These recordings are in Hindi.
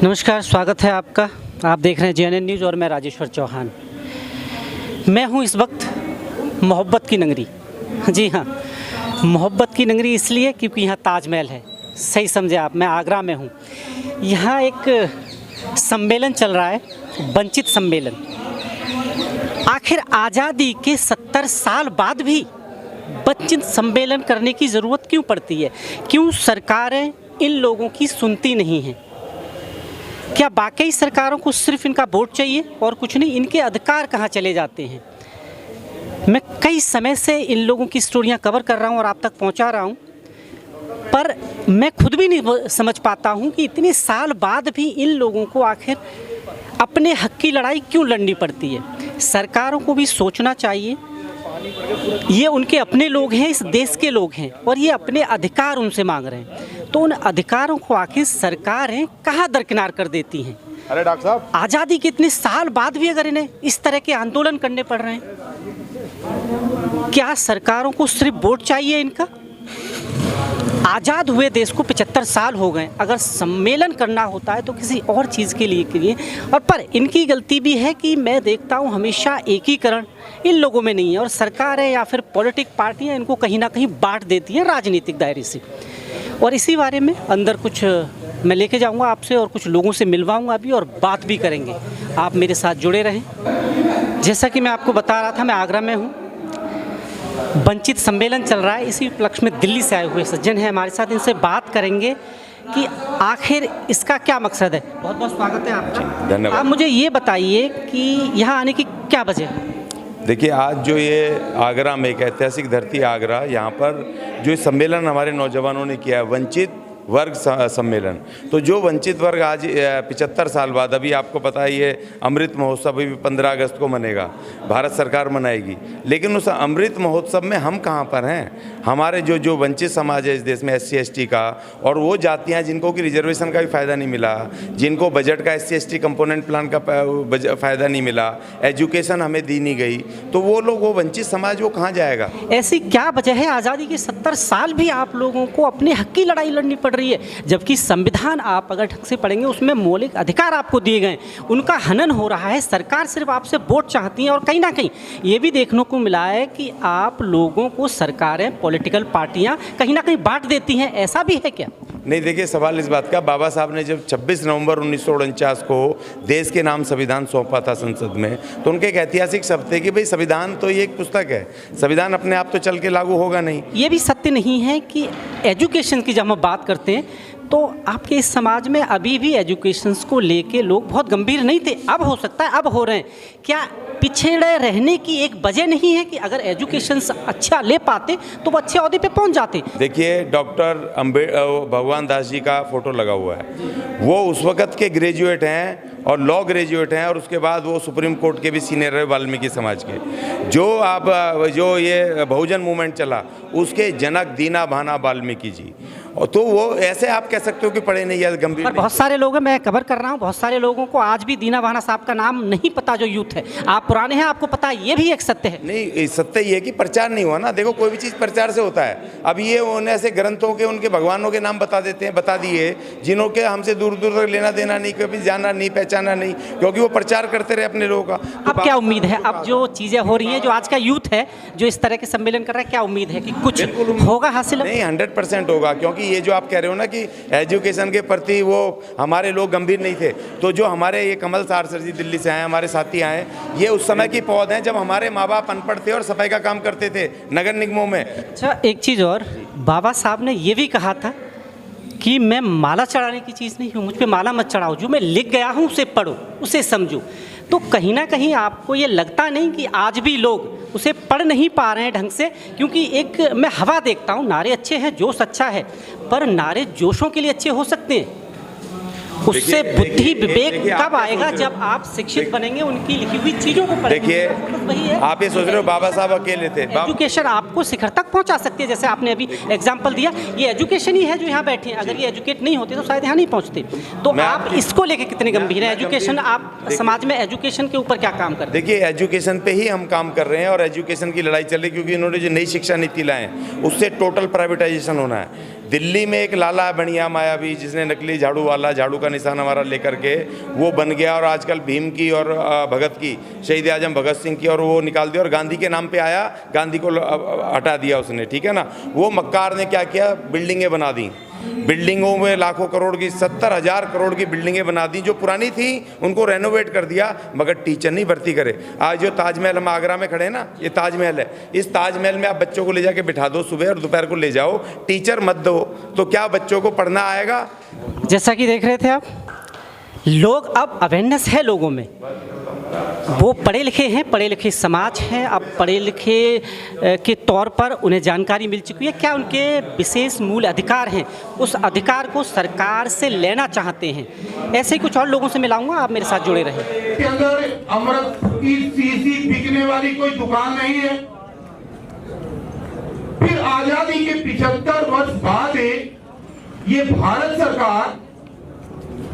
नमस्कार, स्वागत है आपका। आप देख रहे हैं JNN न्यूज़ और मैं राजेश्वर चौहान। मैं हूं इस वक्त मोहब्बत की नगरी। जी हाँ, मोहब्बत की नगरी इसलिए क्योंकि यहाँ ताजमहल है। सही समझे आप, मैं आगरा में हूँ। यहाँ एक सम्मेलन चल रहा है, वंचित सम्मेलन। आखिर आज़ादी के 70 साल बाद भी वंचित सम्मेलन करने की ज़रूरत क्यों पड़ती है? क्यों सरकारें इन लोगों की सुनती नहीं हैं? क्या वाकई सरकारों को सिर्फ इनका वोट चाहिए और कुछ नहीं? इनके अधिकार कहाँ चले जाते हैं? मैं कई समय से इन लोगों की स्टोरियाँ कवर कर रहा हूँ और आप तक पहुँचा रहा हूँ, पर मैं खुद भी नहीं समझ पाता हूँ कि इतने साल बाद भी इन लोगों को आखिर अपने हक की लड़ाई क्यों लड़नी पड़ती है। सरकारों को भी सोचना चाहिए, ये उनके अपने लोग हैं, इस देश के लोग हैं और ये अपने अधिकार उनसे मांग रहे हैं, तो उन अधिकारों को आखिर सरकारें कहाँ दरकिनार कर देती हैं। अरे डॉक्टर साहब, आज़ादी के इतने साल बाद भी अगर इन्हें इस तरह के आंदोलन करने पड़ रहे हैं, क्या सरकारों को सिर्फ वोट चाहिए इनका? आज़ाद हुए देश को 75 साल हो गए। अगर सम्मेलन करना होता है तो किसी और चीज़ के लिए और पर इनकी गलती भी है कि मैं देखता हूँ हमेशा एकीकरण इन लोगों में नहीं है और सरकार है या फिर पॉलिटिक पार्टियाँ इनको कहीं ना कहीं बांट देती हैं राजनीतिक दायरे से। और इसी बारे में अंदर कुछ मैं लेके जाऊंगा आपसे और कुछ लोगों से मिलवाऊंगा भी और बात भी करेंगे। आप मेरे साथ जुड़े रहें। जैसा कि मैं आपको बता रहा था, मैं आगरा में हूँ। वंचित सम्मेलन चल रहा है, इसी उपलक्ष्य में दिल्ली से आए हुए सज्जन हैं हमारे साथ। इनसे बात करेंगे कि आखिर इसका क्या मकसद है। बहुत बहुत स्वागत है आपका। धन्यवाद। आप मुझे ये बताइए कि यहाँ आने की क्या वजह है? देखिए, आज जो ये आगरा में एक ऐतिहासिक धरती आगरा, यहाँ पर जो सम्मेलन हमारे नौजवानों ने किया है, वंचित वर्ग सम्मेलन, तो जो वंचित वर्ग आज 75 साल बाद, अभी आपको पता है ये अमृत महोत्सव अभी 15 अगस्त को मनेगा, भारत सरकार मनाएगी, लेकिन उस अमृत महोत्सव में हम कहाँ पर हैं? हमारे जो वंचित समाज है इस देश में, SC ST का, और वो जातियाँ जिनको कि रिजर्वेशन का भी फ़ायदा नहीं मिला, जिनको बजट का SC ST कंपोनेंट प्लान का फ़ायदा नहीं मिला, एजुकेशन हमें दी नहीं गई, तो वो लोग, वो वंचित समाज, वो कहाँ जाएगा? ऐसी क्या वजह है? आज़ादी के 70 साल भी आप लोगों को अपने हक की लड़ाई लड़नी पड़ रही है, जबकि संविधान आप अगर ढंग से पढ़ेंगे उसमें मौलिक अधिकार आपको दिए गए, उनका हनन हो रहा है। सरकार सिर्फ आपसे वोट चाहती है और कहीं ना कहीं ये भी देखने को मिला है कि आप लोगों को सरकारें, पॉलिटिकल पार्टियां कहीं ना कहीं बांट देती हैं। ऐसा भी है क्या? नहीं, देखिए, सवाल इस बात का, बाबा साहब ने जब 26 नवंबर 1949 को देश के नाम संविधान सौंपा था संसद में, तो उनके एक ऐतिहासिक शब्द थे कि भाई संविधान तो ये एक पुस्तक है, संविधान अपने आप तो चल के लागू होगा नहीं। ये भी सत्य नहीं है कि एजुकेशन की जब हम बात करते हैं तो आपके इस समाज में अभी भी एजुकेशन को लेके लोग बहुत गंभीर नहीं थे। अब हो सकता है, अब हो रहे हैं। क्या पिछड़े रहने की एक वजह नहीं है कि अगर एजुकेशन अच्छा ले पाते तो वो अच्छे ओहदे पे पहुंच जाते? देखिए, डॉक्टर भगवान दास जी का फोटो लगा हुआ है, वो उस वक़्त के ग्रेजुएट हैं और लॉ ग्रेजुएट हैं, और उसके बाद वो सुप्रीम कोर्ट के भी सीनियर रहे वाल्मीकि समाज के। जो ये बहुजन मूवमेंट चला उसके जनक दीना भाना वाल्मीकि जी, और तो वो ऐसे आप कह सकते हो कि पढ़े नहीं या गंभीर। पर बहुत सारे लोग हैं, मैं कवर कर रहा हूँ, बहुत सारे लोगों को आज भी दीना भाना साहब का नाम नहीं पता, जो यूथ है। आप पुराने हैं, आपको पता है, ये भी एक सत्य है। नहीं, सत्य ये है कि प्रचार नहीं हुआ ना। देखो, कोई भी चीज़ प्रचार से होता है। अब ये उन्हें ऐसे ग्रंथों के, उनके भगवानों के नाम बता देते हैं, बता दिए, जिन्हों के हमसे दूर दूर तक लेना देना नहीं, कभी जाना नहीं, पहचाना नहीं, क्योंकि वो प्रचार करते रहे अपने लोगों का। तो अब क्या उम्मीद है? अब जो चीज़ें हो रही हैं, जो आज का यूथ है जो इस तरह के सम्मेलन कर रहा है, क्या उम्मीद है कि कुछ होगा हासिल? नहीं, 100% होगा, क्योंकि ये जो आप कह रहे हो ना कि एजुकेशन के प्रति वो हमारे लोग गंभीर नहीं थे, तो जो हमारे ये कमल सार सर जी दिल्ली से आए, हमारे साथी आए, ये उस समय की पौध हैं जब हमारे माँ बाप अनपढ़ थे और सफाई का काम करते थे नगर निगमों में। अच्छा, एक चीज़ और, बाबा साहब ने ये भी कहा था कि मैं माला चढ़ाने की चीज़ नहीं हूँ, मुझ पे माला मत चढ़ाओ, जो मैं लिख गया हूँ उसे पढ़ो, उसे समझो। तो कहीं ना कहीं आपको ये लगता नहीं कि आज भी लोग उसे पढ़ नहीं पा रहे हैं ढंग से? क्योंकि एक मैं हवा देखता हूँ, नारे अच्छे हैं, जोश अच्छा है, पर नारे जोशों के लिए अच्छे हो सकते हैं, उससे बुद्धि विवेक कब आएगा? जब आप शिक्षित बनेंगे, उनकी लिखी हुई चीज़ों को पढ़ेंगे। देखिए, आप ये सोच रहे हो बाबा साहब अकेले थे। एजुकेशन आपको शिखर तक पहुंचा सकती है, जैसे आपने अभी एग्जांपल दिया, ये एजुकेशन ही है जो यहाँ बैठे हैं। अगर ये एजुकेट नहीं होते तो शायद यहाँ नहीं पहुँचते। तो आप इसको लेके कितने गंभीर हैं? एजुकेशन, आप समाज में एजुकेशन के ऊपर क्या काम कर रहे हैं? देखिए, एजुकेशन पे ही हम काम कर रहे हैं और एजुकेशन की लड़ाई चल रही है, क्योंकि इन्होंने जो नई शिक्षा नीति लाए हैं उससे टोटल प्राइवेटाइजेशन होना है। दिल्ली में एक लाला बढ़िया मायावी जिसने नकली झाड़ू वाला झाड़ू का निशान हमारा लेकर के वो बन गया, और आजकल भीम की और भगत की, शहीद आजम भगत सिंह की, और वो निकाल दिया और गांधी के नाम पे आया, गांधी को हटा दिया उसने, ठीक है ना। वो मक्कार ने क्या किया, बिल्डिंगें बना दी, बिल्डिंगों में लाखों करोड़ की 70,000 करोड़ की बिल्डिंगें बना दी, जो पुरानी थी उनको रेनोवेट कर दिया, मगर टीचर नहीं भर्ती करे। आज जो ताजमहल हम आगरा में खड़े हैं ना, ये ताजमहल है, इस ताजमहल में आप बच्चों को ले जाके बिठा दो, सुबह और दोपहर को ले जाओ, टीचर मत दो, तो क्या बच्चों को पढ़ना आएगा? जैसा कि देख रहे थे आप, लोग अब अवेयरनेस है लोगों में, वो पढ़े लिखे हैं, पढ़े लिखे समाज हैं, अब पढ़े लिखे के तौर पर उन्हें जानकारी मिल चुकी है क्या उनके विशेष मूल अधिकार हैं, उस अधिकार को सरकार से लेना चाहते हैं। ऐसे ही कुछ और लोगों से मिलाऊंगा, आप मेरे साथ जुड़े रहें। के अंदर अमृत की शीशी बिकने वाली कोई दुकान नहीं है। फिर आजादी के 75 वर्ष बाद ये भारत सरकार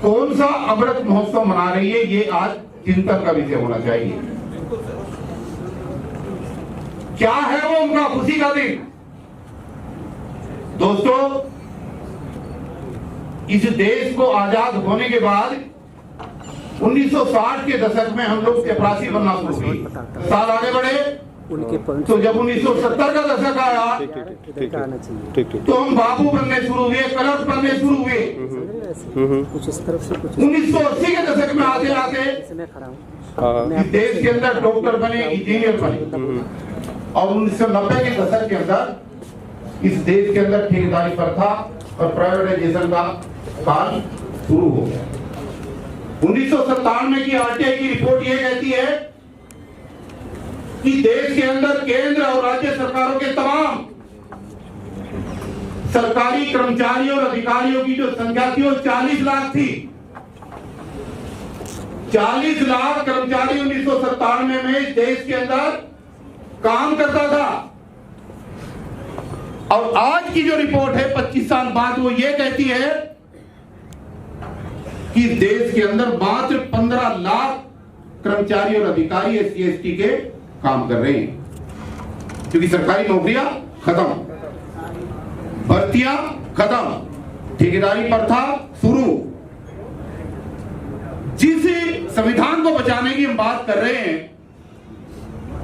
कौन सा अमृत महोत्सव मना रही है, ये आज चिंतन का विषय होना चाहिए। क्या है वो उनका खुशी का दिन? दोस्तों, इस देश को आजाद होने के बाद 1960 के दशक में हम लोग चपरासी बनना शुरू हुई। साल आगे बढ़े तो जब 1970 का दशक आया तो हम बाबू बनने शुरू हुए, कलर बनने शुरू हुए। 1980 के दशक में आते आते इस देश के अंदर डॉक्टर बने, इंजीनियर बने, और 1990 के दशक के अंदर इस देश के अंदर ठेकेदारी प्रथा और प्राइवेटाइजेशन का काल शुरू हो गया। 1997 की आरटीआई की रिपोर्ट ये कहती है कि देश के अंदर केंद्र और राज्य सरकारों के तमाम सरकारी कर्मचारियों और अधिकारियों की जो संख्या थी वो 40 लाख थी। 40 लाख कर्मचारी 1997 में इस देश के अंदर काम करता था, और आज की जो रिपोर्ट है 25 साल बाद वो ये कहती है कि देश के अंदर मात्र 15 लाख कर्मचारी और अधिकारी SC/ST के काम कर रहे हैं, क्योंकि सरकारी नौकरियां खत्म, भर्तियां खत्म, ठेकेदारी प्रथा शुरू। जिस संविधान को बचाने की हम बात कर रहे हैं,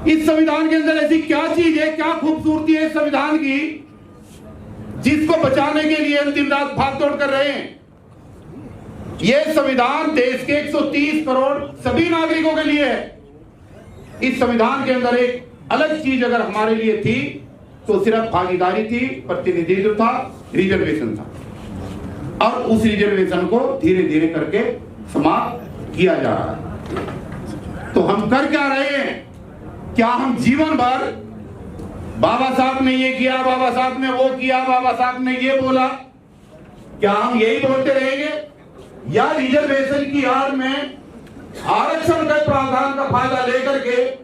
इस संविधान के अंदर ऐसी क्या चीज है, क्या खूबसूरती है इस संविधान की, जिसको बचाने के लिए हम दिन रात भागदौड़ कर रहे हैं। यह संविधान देश के 130 करोड़ सभी नागरिकों के लिए है। इस संविधान के अंदर एक अलग चीज अगर हमारे लिए थी तो सिर्फ भागीदारी थी, प्रतिनिधित्व था, रिजर्वेशन था, और उस रिजर्वेशन को धीरे धीरे करके समाप्त किया जा रहा है। तो हम कर क्या रहे हैं? क्या हम जीवन भर बाबा साहब ने ये किया, बाबा साहब ने वो किया, बाबा साहब ने ये बोला, क्या हम यही बोलते रहेंगे, या रिजर्वेशन की आड़ में आरक्षण के प्रावधान का फायदा लेकर के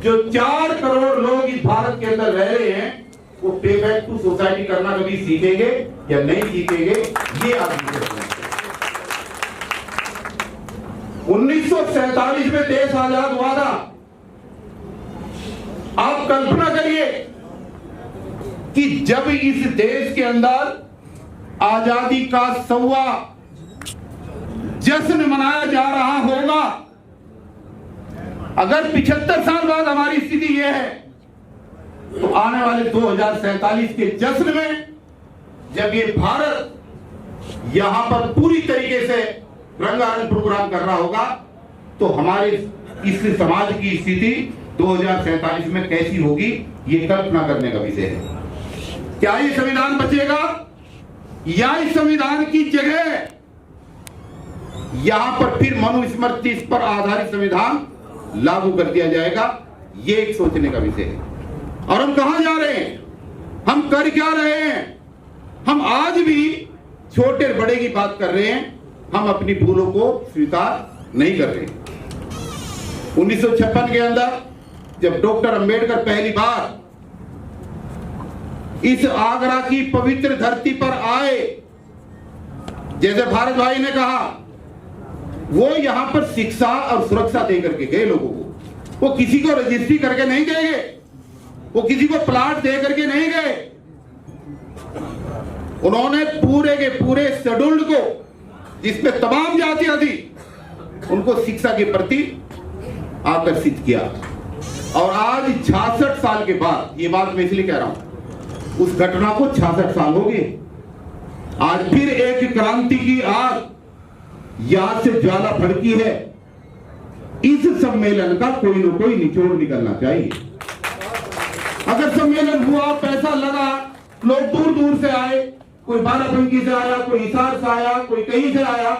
जो 4 करोड़ लोग इस भारत के अंदर रह रहे हैं वो पे बैक टू सोसाइटी करना कभी सीखेंगे या नहीं सीखेंगे, ये आप 1947 में देश आजाद हुआ था। आप कल्पना करिए कि जब इस देश के अंदर आजादी का 100वां जश्न मनाया जा रहा होगा, अगर 75 साल बाद हमारी स्थिति यह है, तो आने वाले 2047 के जश्न में जब ये भारत यहां पर पूरी तरीके से रंगारंग प्रोग्राम कर रहा होगा, तो हमारे इस समाज की स्थिति 2047 में कैसी होगी, ये कल्पना करने का विषय है। क्या ये संविधान बचेगा, या इस संविधान की जगह यहां पर फिर मनुस्मृति पर आधारित संविधान लागू कर दिया जाएगा? ये एक सोचने का विषय है। और हम कहां जा रहे हैं, हम कर क्या रहे हैं? हम आज भी छोटे बड़े की बात कर रहे हैं, हम अपनी भूलों को स्वीकार नहीं कर रहे। 1956 के अंदर जब डॉक्टर अंबेडकर पहली बार इस आगरा की पवित्र धरती पर आए, जैसे भारत भाई ने कहा, वो यहां पर शिक्षा और सुरक्षा देकर के गए लोगों को। वो किसी को रजिस्ट्री करके नहीं गए, वो किसी को प्लाट दे करके नहीं गए, उन्होंने पूरे के पूरे शेड्यूल्ड को, जिसमें तमाम जातियां थी, उनको शिक्षा के प्रति आकर्षित किया। और आज 66 साल के बाद, ये बात मैं इसलिए कह रहा हूं, उस घटना को 66 साल हो गए। आज फिर एक क्रांति की आग यहां से ज्वाला भड़की है। इस सम्मेलन का कोई न कोई निचोड़ निकलना चाहिए। अगर सम्मेलन हुआ, पैसा लगा, लोग दूर दूर से आए, कोई बाराबंकी से आया, कोई हिसार से आया, कोई कहीं से आया,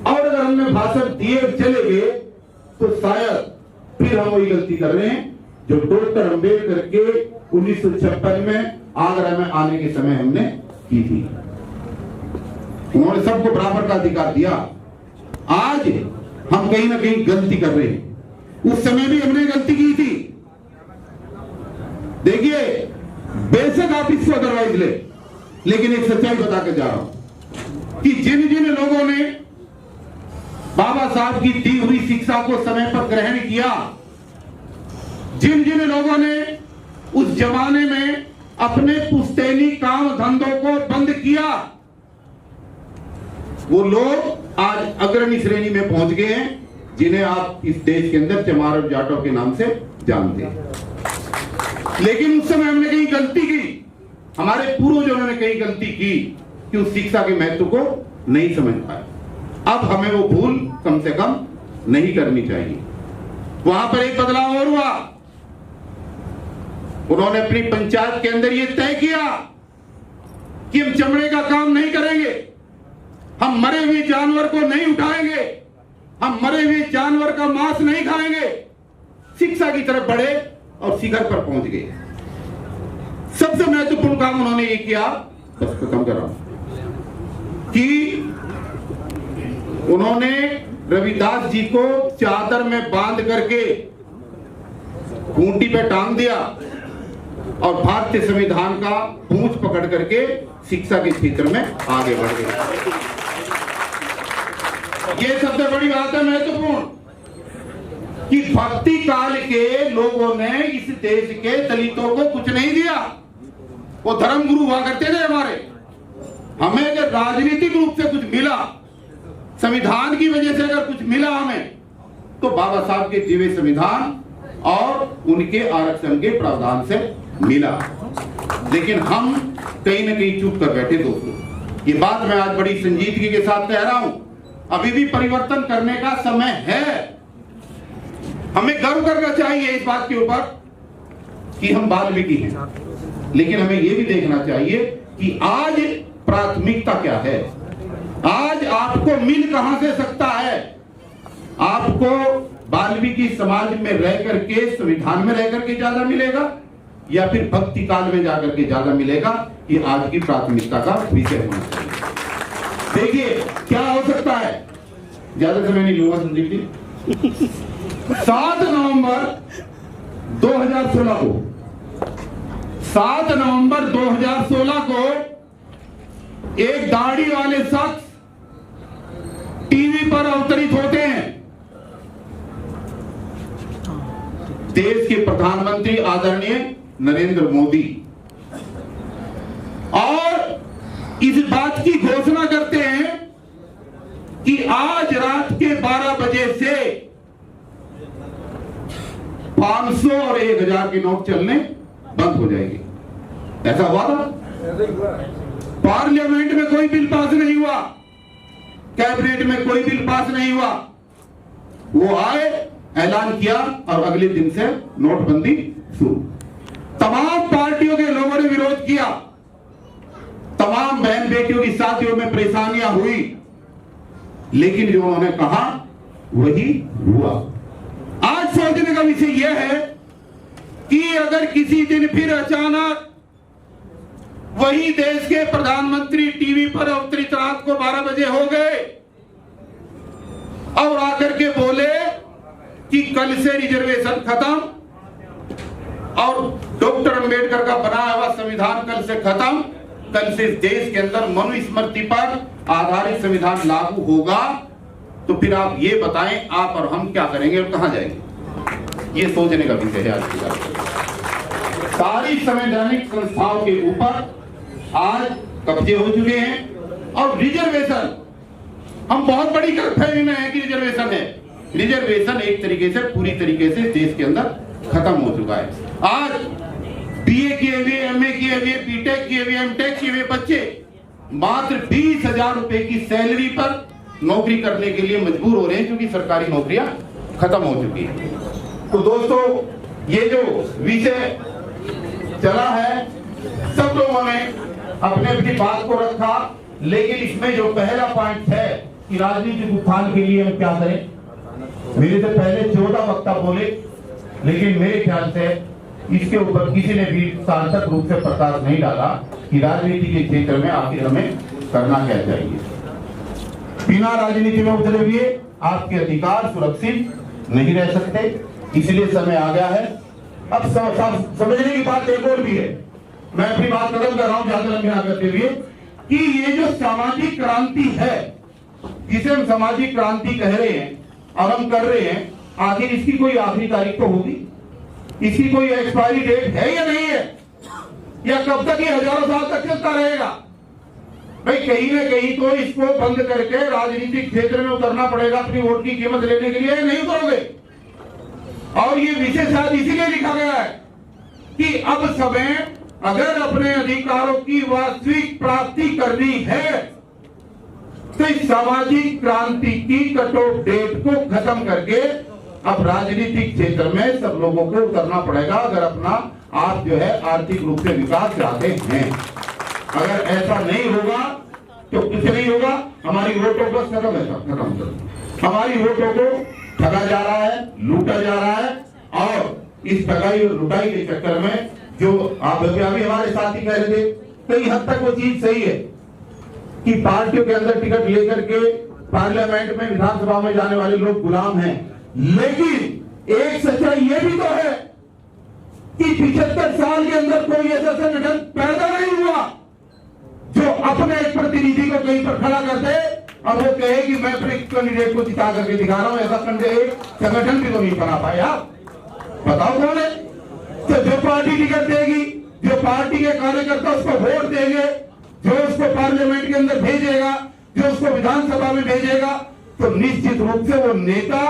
और अगर हमने भाषण दिए चले गए, तो शायद फिर हम वही गलती कर रहे हैं जो डॉक्टर अंबेडकर के 1956 में आगरा में आने के समय हमने की थी। उन्होंने सबको बराबर का अधिकार दिया। आज हम कहीं ना कहीं गलती कर रहे हैं। उस समय भी हमने गलती की थी। देखिए, बेशक आप इसको अदरवाइज ले, लेकिन एक सच्चाई बता के जा रहा हूं कि जिन जिन लोगों ने बाबा साहब की दी हुई शिक्षा को समय पर ग्रहण किया, जिन जिन लोगों ने उस जमाने में अपने पुश्तैनी काम धंधों को बंद किया, वो लोग आज अग्रणी श्रेणी में पहुंच गए हैं, जिन्हें आप इस देश के अंदर चमार और जाटों के नाम से जानते हैं। लेकिन उस समय हमने कहीं गलती की, हमारे पूर्वजों ने कहीं गलती की कि उस शिक्षा के महत्व को नहीं समझ पाए। अब हमें वो भूल कम से कम नहीं करनी चाहिए। वहां पर एक बदलाव और हुआ। उन्होंने अपनी पंचायत के अंदर ये तय किया कि हम चमड़े का काम नहीं करेंगे, हम मरे हुए जानवर को नहीं उठाएंगे, हम मरे हुए जानवर का मांस नहीं खाएंगे। शिक्षा की तरफ बढ़े और शिखर पर पहुंच गए। सबसे महत्वपूर्ण काम उन्होंने ये किया, बस खत्म कर रहा हूं, कि उन्होंने रविदास जी को चादर में बांध करके खूंटी पे टांग दिया और भारतीय संविधान का पूंछ पकड़ करके शिक्षा के क्षेत्र में आगे बढ़ गए। ये सबसे बड़ी बात है, महत्वपूर्ण, कि भक्ति काल के लोगों ने इस देश के दलितों को कुछ नहीं दिया। वो धर्म गुरु हुआ करते थे हमारे। हमें अगर राजनीतिक रूप से कुछ मिला, संविधान की वजह से अगर कुछ मिला हमें, तो बाबा साहब के दिव्य संविधान और उनके आरक्षण के प्रावधान से मिला। लेकिन हम कहीं ना कहीं चुप कर बैठे। दोस्तों, ये बात मैं आज बड़ी संजीदगी के साथ कह रहा हूं। अभी भी परिवर्तन करने का समय है। हमें गर्व करना चाहिए इस बात के ऊपर कि हम वाल्मीकि हैं, लेकिन हमें यह भी देखना चाहिए कि आज प्राथमिकता क्या है। आज आपको मिल कहां से सकता है? आपको वाल्मीकि समाज में रह करके, संविधान में रह करके ज्यादा मिलेगा, या फिर भक्ति काल में जाकर के ज्यादा मिलेगा? ये आज की प्राथमिकता का विषय होना चाहिए। देखिए क्या हो सकता है, ज्यादा समय नहीं लूंगा संदीप जी। 7 नवंबर 2016 को 7 नवंबर 2016 को एक दाढ़ी वाले शख्स टीवी पर अवतरित होते हैं। देश के प्रधानमंत्री आदरणीय नरेंद्र मोदी, और इस बात की घोषणा करते हैं कि आज रात के 12 बजे से 500 और 1000 के नोट चलने बंद हो जाएंगे। ऐसा हुआ था? पार्लियामेंट में कोई बिल पास नहीं हुआ, कैबिनेट में कोई बिल पास नहीं हुआ। वो आए, ऐलान किया और अगले दिन से नोटबंदी शुरू। तमाम पार्टियों के लोगों ने विरोध किया, तमाम बहन बेटियों की शादियों में परेशानियां हुई, लेकिन जो उन्होंने कहा वही हुआ। आज सोचने का विषय यह है कि अगर किसी दिन फिर अचानक वही देश के प्रधानमंत्री टीवी पर अवतरित रात को 12 बजे हो गए और आकर के बोले कि कल से रिजर्वेशन खत्म और डॉक्टर अंबेडकर का बनाया हुआ संविधान कल से खत्म, कल से इस देश के अंदर मनुस्मृति पर आधारित संविधान लागू होगा, तो फिर आप ये बताएं, आप और हम क्या करेंगे और कहां जाएंगे? ये सोचने का विषय है आज की बात। सारी संवैधानिक संस्थाओं के ऊपर आज कब्जे हो चुके हैं। और रिजर्वेशन, हम बहुत बड़ी गलतफहमी में है कि रिजर्वेशन है। रिजर्वेशन एक तरीके से पूरी तरीके से देश के अंदर खत्म हो चुका है। आज बीए किए हुए, एमए किए हुए, बीटेक किए हुए, एमटेक किए हुए बच्चे मात्र 20,000 रुपए की सैलरी पर नौकरी करने के लिए मजबूर हो रहे हैं, क्योंकि सरकारी नौकरियां खत्म हो चुकी है। तो दोस्तों, ये जो विषय चला है, सब लोगों ने अपने अपनी बात को रखा, लेकिन इसमें जो पहला पॉइंट है कि राजनीतिक उत्थान के लिए हम क्या करें, मेरे से पहले 14 वक्ता बोले, लेकिन मेरे ख्याल से इसके ऊपर किसी ने भी सार्थक रूप से प्रकाश नहीं डाला कि राजनीति के क्षेत्र में आखिर हमें करना क्या चाहिए। बिना राजनीति में उतरे हुए आपके अधिकार सुरक्षित नहीं रह सकते, इसलिए समय आ गया है। अब समझने की बात एक और भी है, मैं अपनी बात खत्म कर रहा हूं ज्यादा लंबी ना करते हुए, कि ये जो सामाजिक क्रांति है, जिसे हम सामाजिक क्रांति कह रहे हैं और हम कर रहे हैं, आखिर इसकी कोई आखिरी तारीख तो होगी, इसकी कोई एक्सपायरी डेट है या नहीं है, या कब तक ये हजारों साल तक चलता रहेगा? भाई कहीं ना कहीं तो इसको बंद करके राजनीतिक क्षेत्र में उतरना पड़ेगा अपनी वोट की कीमत लेने के लिए, नहीं उतरोगे। और ये विषय शायद इसीलिए लिखा गया है कि अब समय अगर अपने अधिकारों की वास्तविक प्राप्ति करनी है तो इस सामाजिक क्रांति की कट ऑफ डेट को खत्म करके अब राजनीतिक क्षेत्र में सब लोगों को उतरना पड़ेगा, अगर अपना आप जो है आर्थिक रूप से विकास चाहते हैं। अगर ऐसा नहीं होगा तो कुछ नहीं होगा। हमारी वोटों को खत्म हमारी वोटों को ठगा जा रहा है, लूटा जा रहा है, और इस ठगाई और लुटाई के चक्कर में जो आप अभी हमारे साथी कह रहे थे, कई हद तक वो चीज सही है कि पार्टियों के अंदर टिकट लेकर के पार्लियामेंट में, विधानसभा में जाने वाले लोग गुलाम हैं, लेकिन एक सच्चाई ये भी तो है कि 75 साल के अंदर कोई ऐसा संगठन पैदा नहीं हुआ जो अपने एक प्रतिनिधि को कहीं पर खड़ा कर दे और वो कहे कि मैं अपने कैंडिडेट को जिता करके दिखा रहा हूं। ऐसा संगठन भी तो नहीं बना पाए। आप बताओ कौन है? तो जो पार्टी टिकट देगी, जो पार्टी के कार्यकर्ता उसको वोट देंगे, जो उसको पार्लियामेंट के अंदर भेजेगा, जो उसको विधानसभा में भेजेगा, तो निश्चित रूप से वो नेता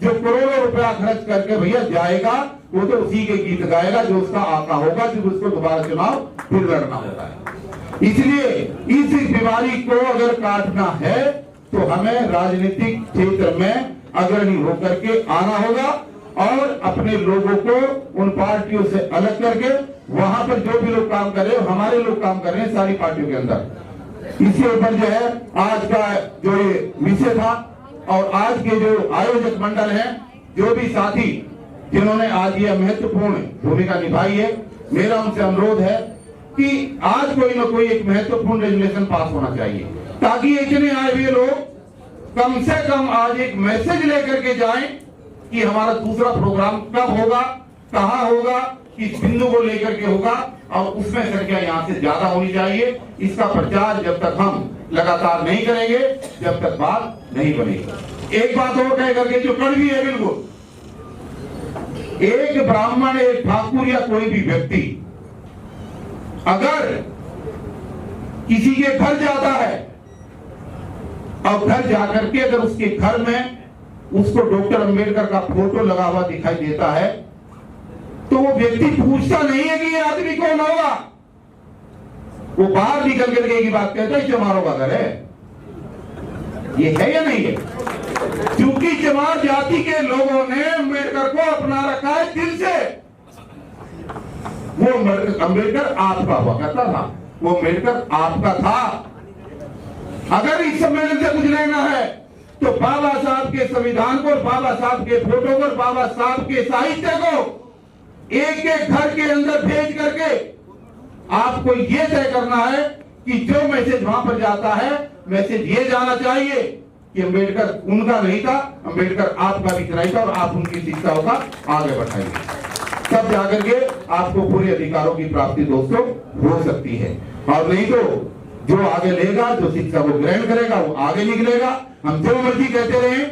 जो करोड़ों रुपया खर्च करके भैया जाएगा, वो तो उसी के गीत गाएगा जो उसका आका होगा, जब उसको दोबारा चुनाव फिर लड़ना होता है। इसलिए इस बीमारी को अगर काटना है तो हमें राजनीतिक क्षेत्र में अग्रणी होकर के आना होगा और अपने लोगों को उन पार्टियों से अलग करके, वहां पर जो भी लोग काम कर रहे हैं, हमारे लोग काम कर रहे हैं सारी पार्टियों के अंदर। इसी ऊपर जो है आज का जो ये विषय था और आज के जो आयोजक मंडल है, जो भी साथी जिन्होंने आज ये महत्वपूर्ण भूमिका निभाई है, मेरा उनसे अनुरोध है कि आज कोई ना कोई एक महत्वपूर्ण रेजुलेशन पास होना चाहिए, ताकि इतने आए हुए लोग कम से कम आज एक मैसेज लेकर के जाएं कि हमारा दूसरा प्रोग्राम कब होगा, कहां होगा, किस बिंदु को लेकर के होगा, और उसमें संख्या यहाँ से ज्यादा होनी चाहिए। इसका प्रचार जब तक हम लगातार नहीं करेंगे, जब तक बात नहीं बनेगी। एक बात और कह करके जो कड़वी है बिल्कुल, एक ब्राह्मण, एक ठाकुर या कोई भी व्यक्ति अगर किसी के घर जाता है और घर जाकर के अगर उसके घर में उसको डॉक्टर अंबेडकर का फोटो लगा हुआ दिखाई देता है, तो वो व्यक्ति पूछता नहीं है कि ये आदमी कौन होगा, वो बाहर निकल करके एक ही बात कहता है, चमारों का घर है। ये है या नहीं है? क्योंकि चमार जाति के लोगों ने अंबेडकर को अपना रखा है दिल से। वो अंबेडकर आपका हुआ करता था, वो अंबेडकर आपका था। अगर इस सम्मेलन से कुछ लेना है तो बाबा साहब के संविधान को, बाबा साहब के फोटो को, बाबा साहब के साहित्य को एक एक घर के अंदर भेज करके आपको ये तय करना है कि जो मैसेज वहां पर जाता है, मैसेज ये जाना चाहिए कि अंबेडकर उनका नहीं था, अंबेडकर आपका भी नहीं था और आप उनकी शिक्षाओं का आगे बढ़ाइए, तब जाकर के आपको पूरे अधिकारों की प्राप्ति दोस्तों हो सकती है। और नहीं तो जो आगे लेगा, जो शिक्षा को ग्रहण करेगा, वो आगे निकलेगा। हम जो मर्जी कहते रहे,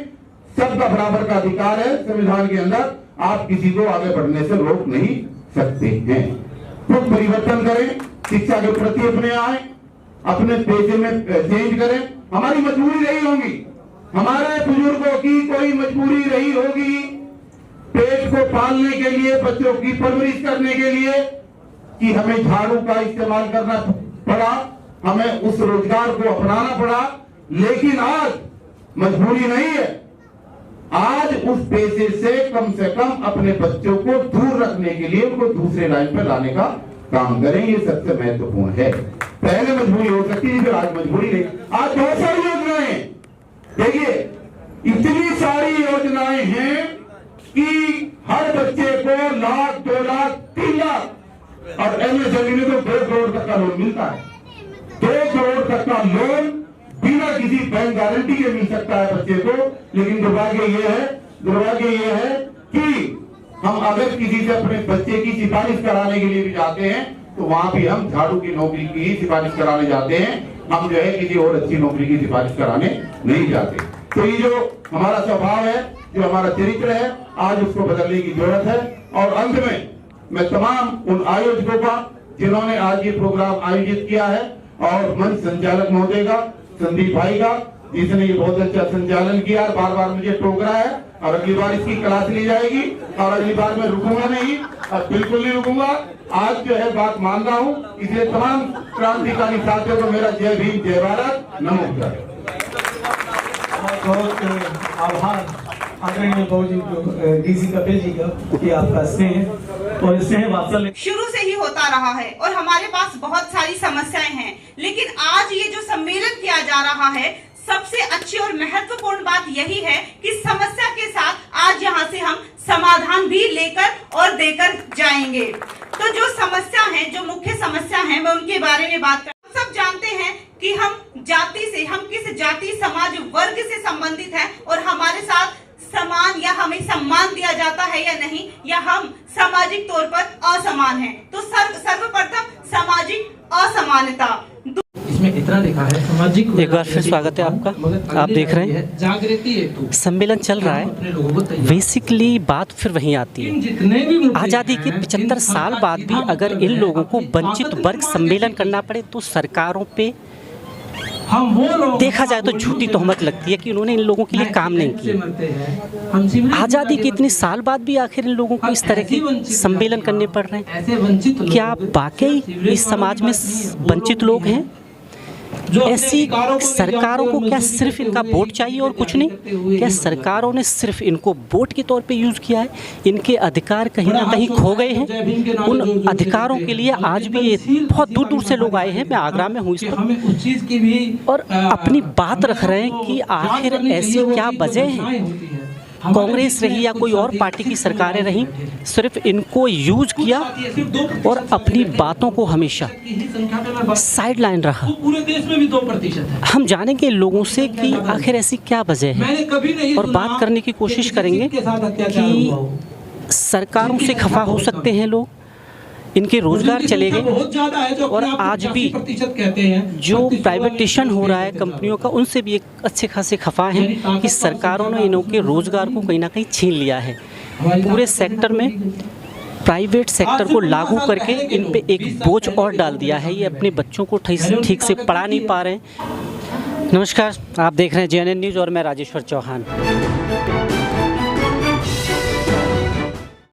सबका बराबर का अधिकार है संविधान के अंदर, आप किसी को आगे बढ़ने से रोक नहीं सकते हैं। खुद परिवर्तन करें, शिक्षा के प्रति अपने आए, अपने पेशे में चेंज करें। हमारी मजबूरी रही होगी, हमारे बुजुर्गों की कोई मजबूरी रही होगी पेट को पालने के लिए, बच्चों की परवरिश करने के लिए, कि हमें झाड़ू का इस्तेमाल करना पड़ा, हमें उस रोजगार को अपनाना पड़ा। लेकिन आज मजबूरी नहीं है, आज उस पेशे से कम अपने बच्चों को दूर रखने के लिए उनको दूसरे लाइन पर लाने का काम करें। ये सबसे महत्वपूर्ण है। पहले मजबूरी हो सकती थी, फिर आज मजबूरी नहीं। आज बहुत सारी योजनाएं, देखिए इतनी सारी योजनाएं हैं कि हर बच्चे को 1 लाख, 2 लाख, 3 लाख और एमएसएमई में तो 2 करोड़ तक का लोन मिलता है। 2 करोड़ तक का लोन बिना किसी बैंक गारंटी के मिल सकता है बच्चे को। लेकिन दुर्भाग्य ये है कि हम अगर किसी से अपने बच्चे की सिफारिश कराने के लिए भी जाते हैं तो वहां भी हम झाड़ू की नौकरी की ही सिफारिश कराने जाते हैं, हम जो है किसी और अच्छी नौकरी की सिफारिश कराने नहीं जाते। तो ये जो हमारा स्वभाव है, जो हमारा चरित्र है, आज उसको बदलने की जरूरत है। और अंत में मैं तमाम उन आयोजकों का जिन्होंने आज ये प्रोग्राम आयोजित किया है और मंच संचालक महोदय का, संदीप भाई का, जिसने ये बहुत अच्छा संचालन किया, बार बार मुझे टोक रहा है और अगली बार इसकी क्लास ली जाएगी और अगली बार मैं रुकूंगा नहीं और बिल्कुल नहीं रुकूंगा। आज जो है बात मान रहा हूँ, इसलिए तमाम क्रांतिकारी साथियों को मेरा जय भीम, जय भारत, नमस्कार। बहुत आभार आदरणीय डीसी कपिल जी का कि आपका स्नेह और स्नेह वात्सल्य शुरू से ही होता रहा है और हमारे पास बहुत सारी समस्याएं हैं। लेकिन आज ये जो सम्मेलन किया जा रहा है, सबसे अच्छी और महत्वपूर्ण बात यही है कि समस्या के साथ आज यहाँ से हम समाधान भी लेकर और देकर जाएंगे। तो जो समस्या है, जो मुख्य समस्या है, मैं उनके बारे में बात कर। सब जानते हैं कि हम किस जाति, समाज, वर्ग से संबंधित हैं और हमारे साथ समान या हमें सम्मान दिया जाता है या नहीं, या हम सामाजिक तौर पर असमान हैं। तो सर्वप्रथम सामाजिक असमानता, इसमें इतना लिखा है सामाजिक। एक बार फिर स्वागत है आपका। आप देख रहे हैं जागृति हेतु सम्मेलन चल रहा है। बेसिकली बात फिर वहीं आती है, आज़ादी के 75 साल बाद भी अगर इन लोगों को वंचित वर्ग सम्मेलन करना पड़े तो सरकारों पे देखा जाए तो झूठी तोहमत लगती है कि उन्होंने इन लोगों के लिए काम नहीं किया। आज़ादी के इतने साल बाद भी आखिर इन लोगों को इस तरह के सम्मेलन करने पड़ रहे हैं। क्या वाकई इस समाज में वंचित लोग हैं? ऐसी सरकारों को क्या सिर्फ इनका वोट चाहिए और कुछ नहीं? क्या सरकारों ने सिर्फ इनको वोट के तौर पे यूज़ किया है? इनके अधिकार कहीं ना कहीं खो गए हैं। उन अधिकारों के लिए आज भी ये बहुत दूर दूर से लोग आए हैं। मैं आगरा में हूँ इस वक्त और अपनी बात रख रहे हैं कि आखिर ऐसी क्या वजह है। कांग्रेस रही या कोई और पार्टी की सरकारें रहीं, सिर्फ इनको यूज किया और अपनी बातों को हमेशा साइड लाइन रहा। पूरे देश में भी 2% है। हम जानेंगे लोगों से कि आखिर ऐसी क्या वजह है और बात करने की कोशिश करेंगे कि सरकारों से खफा हो सकते हैं लोग, इनके रोजगार चले गए और आज भी जो प्राइवेटेशन हो रहा है कंपनियों का, उनसे भी एक अच्छे खासे खफा हैं कि सरकारों ने इनों के रोजगार को कहीं ना कहीं छीन लिया है। पूरे सेक्टर में प्राइवेट सेक्टर को लागू करके इन पे एक बोझ और डाल दिया है। ये अपने बच्चों को ठीक से पढ़ा नहीं पा रहे हैं। नमस्कार, आप देख रहे हैं JNN न्यूज़ और मैं राजेश्वर चौहान।